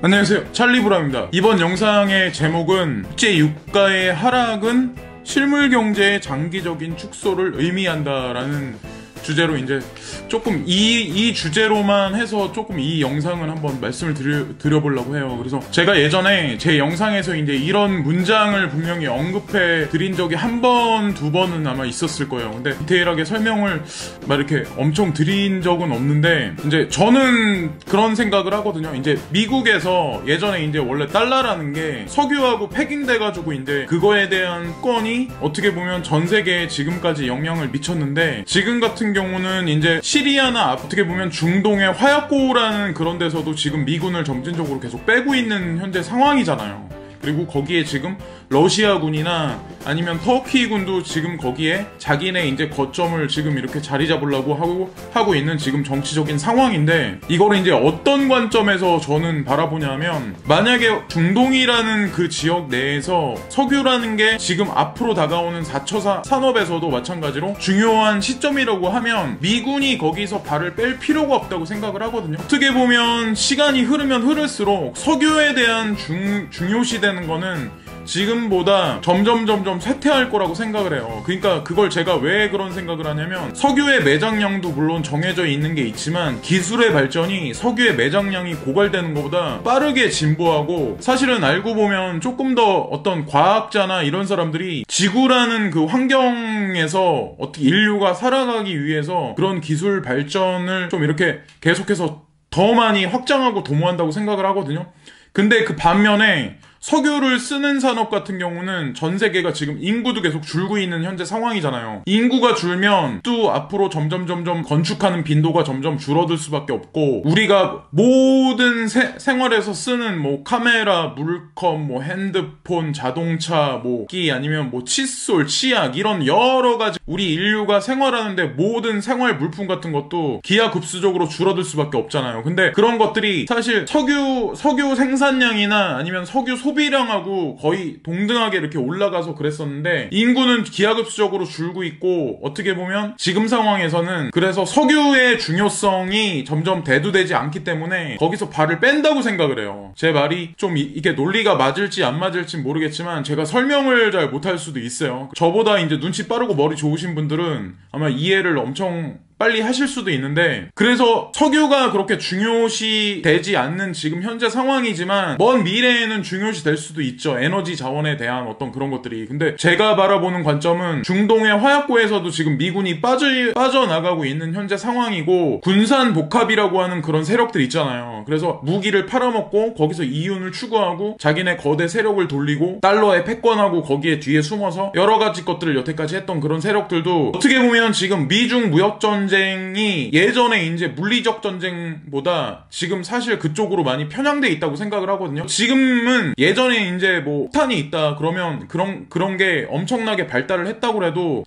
안녕하세요, 찰리브라입니다. 이번 영상의 제목은 국제 유가의 하락은 실물 경제의 장기적인 축소를 의미한다라는 주제로 이제 조금 이 주제로만 해서 조금 이 영상을 한번 말씀을 드려보려고 해요. 그래서 제가 예전에 제 영상에서 이제 이런 문장을 분명히 언급해 드린 적이 한 번, 두 번은 아마 있었을 거예요. 근데 디테일하게 설명을 막 이렇게 엄청 드린 적은 없는데, 이제 저는 그런 생각을 하거든요. 이제 미국에서 예전에 이제 원래 달러라는 게 석유하고 패킹돼가지고 이제 그거에 대한 건이 어떻게 보면 전 세계에 지금까지 영향을 미쳤는데, 지금 같은 경우는 이제 시리아나 어떻게 보면 중동의 화약고라는 그런 데서도 지금 미군을 점진적으로 계속 빼고 있는 현재 상황이잖아요. 그리고 거기에 지금 러시아군이나 아니면 터키군도 지금 거기에 자기네 이제 거점을 지금 이렇게 자리 잡으려고 하고 있는 지금 정치적인 상황인데, 이거를 이제 어떤 관점에서 저는 바라보냐면, 만약에 중동이라는 그 지역 내에서 석유라는 게 지금 앞으로 다가오는 4차 산업에서도 마찬가지로 중요한 시점이라고 하면 미군이 거기서 발을 뺄 필요가 없다고 생각을 하거든요. 어떻게 보면 시간이 흐르면 흐를수록 석유에 대한 중요시되는 거는 지금보다 점점 쇠퇴할 거라고 생각을 해요. 그러니까 그걸 제가 왜 그런 생각을 하냐면, 석유의 매장량도 물론 정해져 있는 게 있지만 기술의 발전이 석유의 매장량이 고갈되는 것보다 빠르게 진보하고, 사실은 알고 보면 조금 더 어떤 과학자나 이런 사람들이 지구라는 그 환경에서 어떻게 인류가 살아가기 위해서 그런 기술 발전을 좀 이렇게 계속해서 더 많이 확장하고 도모한다고 생각을 하거든요. 근데 그 반면에 석유를 쓰는 산업 같은 경우는 전 세계가 지금 인구도 계속 줄고 있는 현재 상황이잖아요. 인구가 줄면 또 앞으로 점점 건축하는 빈도가 점점 줄어들 수밖에 없고, 우리가 모든 생활에서 쓰는 뭐 카메라, 물컵, 뭐 핸드폰, 자동차, 뭐 기 아니면 뭐 칫솔, 치약 이런 여러 가지 우리 인류가 생활하는데 모든 생활 물품 같은 것도 기하급수적으로 줄어들 수밖에 없잖아요. 근데 그런 것들이 사실 석유 생산량이나 아니면 석유 소비량하고 거의 동등하게 이렇게 올라가서 그랬었는데, 인구는 기하급수적으로 줄고 있고, 어떻게 보면 지금 상황에서는 그래서 석유의 중요성이 점점 대두되지 않기 때문에 거기서 발을 뺀다고 생각을 해요. 제 말이 좀 이게 논리가 맞을지 안 맞을지 모르겠지만 제가 설명을 잘 못할 수도 있어요. 저보다 이제 눈치 빠르고 머리 좋으신 분들은 아마 이해를 엄청 빨리 하실 수도 있는데, 그래서 석유가 그렇게 중요시 되지 않는 지금 현재 상황이지만 먼 미래에는 중요시 될 수도 있죠. 에너지 자원에 대한 어떤 그런 것들이. 근데 제가 바라보는 관점은 중동의 화약고에서도 지금 미군이 빠져나가고 있는 현재 상황이고, 군산 복합이라고 하는 그런 세력들 있잖아요. 그래서 무기를 팔아먹고 거기서 이윤을 추구하고 자기네 거대 세력을 돌리고 달러에 패권하고 거기에 뒤에 숨어서 여러 가지 것들을 여태까지 했던 그런 세력들도 어떻게 보면 지금 미중 무역전쟁이 예전에 이제 물리적 전쟁보다 지금 사실 그쪽으로 많이 편향돼 있다고 생각을 하거든요. 지금은 예전에 이제 뭐 폭탄이 있다 그러면 그런 게 엄청나게 발달을 했다고 해도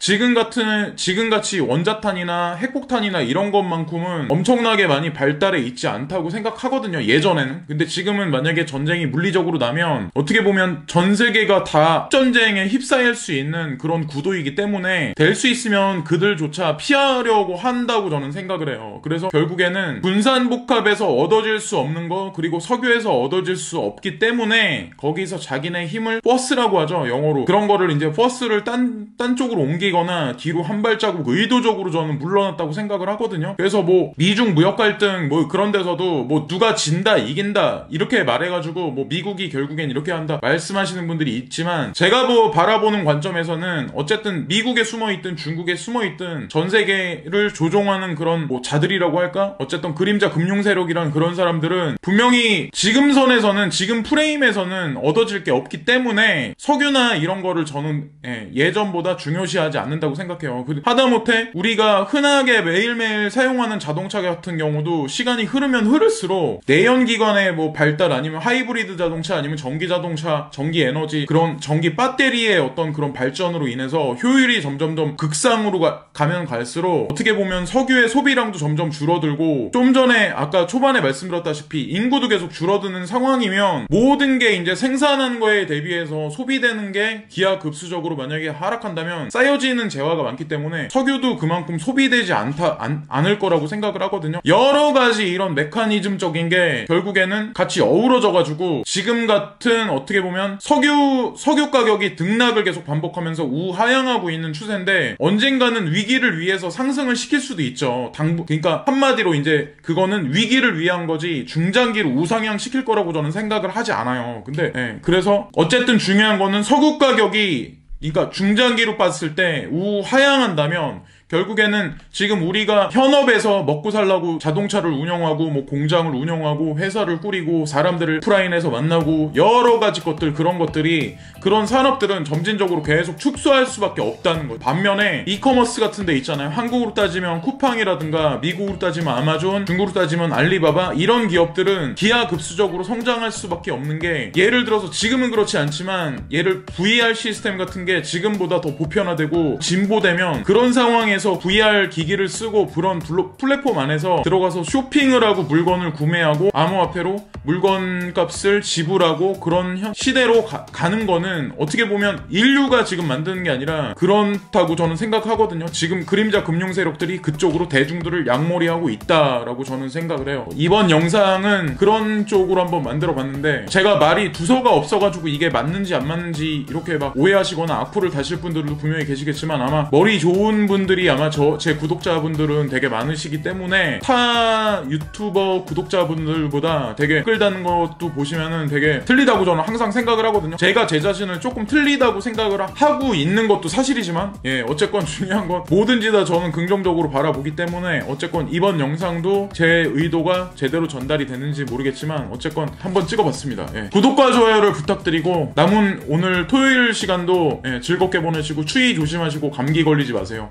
지금같이 원자탄이나 핵폭탄이나 이런 것만큼은 엄청나게 많이 발달해 있지 않다고 생각하거든요, 예전에는. 근데 지금은 만약에 전쟁이 물리적으로 나면 어떻게 보면 전 세계가 다 전쟁에 휩싸일 수 있는 그런 구도이기 때문에 될 수 있으면 그들조차 피하려고 한다고 저는 생각을 해요. 그래서 결국에는 군산복합에서 얻어질 수 없는 거, 그리고 석유에서 얻어질 수 없기 때문에 거기서 자기네 힘을 포스라고 하죠, 영어로. 그런 거를 이제 포스를 딴 쪽으로 옮기거나 뒤로 한 발자국 의도적으로 저는 물러났다고 생각을 하거든요. 그래서 뭐 미중 무역 갈등 뭐 그런 데서도 뭐 누가 진다 이긴다 이렇게 말해가지고 뭐 미국이 결국엔 이렇게 한다 말씀하시는 분들이 있지만, 제가 뭐 바라보는 관점에서는 어쨌든 미국에 숨어있든 중국에 숨어있든 전 세계를 조종하는 그런 뭐 자들이라고 할까? 어쨌든 그림자 금융 세력이란 그런 사람들은 분명히 지금 선에서는, 지금 프레임에서는 얻어질 게 없기 때문에 석유나 이런 거를 저는 예전보다 중요시하지 않는다고 생각해요. 하다못해 우리가 흔하게 매일매일 사용하는 자동차 같은 경우도 시간이 흐르면 흐를수록 내연기관의 뭐 발달 아니면 하이브리드 자동차 아니면 전기 자동차, 전기 에너지, 그런 전기 배터리의 어떤 그런 발전으로 인해서 효율이 점점 극상으로 가면 갈수록 어떻게 보면 보면 석유의 소비량도 점점 줄어들고, 좀 전에 아까 초반에 말씀드렸다시피 인구도 계속 줄어드는 상황이면 모든 게 이제 생산하는 거에 대비해서 소비되는 게 기하급수적으로 만약에 하락한다면 쌓여지는 재화가 많기 때문에 석유도 그만큼 소비되지 않을 거라고 생각을 하거든요. 여러 가지 이런 메커니즘적인 게 결국에는 같이 어우러져가지고 지금 같은 어떻게 보면 석유 가격이 등락을 계속 반복하면서 우하향하고 있는 추세인데, 언젠가는 위기를 위해서 상승을 시킬 수도 있죠. 그러니까 한마디로 이제 그거는 위기를 위한 거지 중장기로 우상향 시킬 거라고 저는 생각을 하지 않아요. 근데 그래서 어쨌든 중요한 거는 석유 가격이, 그러니까 중장기로 봤을 때 우하향한다면 결국에는 지금 우리가 현업에서 먹고 살라고 자동차를 운영하고 뭐 공장을 운영하고 회사를 꾸리고 사람들을 오프라인에서 만나고 여러 가지 것들, 그런 것들이, 그런 산업들은 점진적으로 계속 축소할 수밖에 없다는 거예요. 반면에 이커머스 같은 데 있잖아요. 한국으로 따지면 쿠팡이라든가 미국으로 따지면 아마존, 중국으로 따지면 알리바바, 이런 기업들은 기하급수적으로 성장할 수밖에 없는 게, 예를 들어서 지금은 그렇지 않지만 얘를 VR 시스템 같은 게 지금보다 더 보편화되고 진보되면 그런 상황에 VR 기기를 쓰고 그런 플랫폼 안에서 들어가서 쇼핑을 하고 물건을 구매하고 암호화폐로 물건 값을 지불하고 그런 시대로 가는 거는 어떻게 보면 인류가 지금 만드는 게 아니라 그렇다고 저는 생각하거든요. 지금 그림자 금융 세력들이 그쪽으로 대중들을 양몰이하고 있다라고 저는 생각을 해요. 이번 영상은 그런 쪽으로 한번 만들어 봤는데, 제가 말이 두서가 없어가지고 이게 맞는지 안 맞는지 이렇게 막 오해하시거나 악플을 다실 분들도 분명히 계시겠지만, 아마 머리 좋은 분들이 아마 제 구독자분들은 되게 많으시기 때문에 타 유튜버 구독자분들보다 되게 끌다는 것도 보시면은 되게 틀리다고 저는 항상 생각을 하거든요. 제가 제 자신을 조금 틀리다고 생각을 하고 있는 것도 사실이지만, 어쨌건 중요한 건 뭐든지 다 저는 긍정적으로 바라보기 때문에, 어쨌건 이번 영상도 제 의도가 제대로 전달이 되는지 모르겠지만 어쨌건 한번 찍어봤습니다. 구독과 좋아요를 부탁드리고, 남은 오늘 토요일 시간도 즐겁게 보내시고 추위 조심하시고 감기 걸리지 마세요.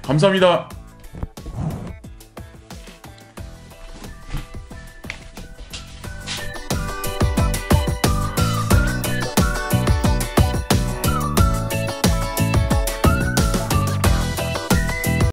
감사합니다.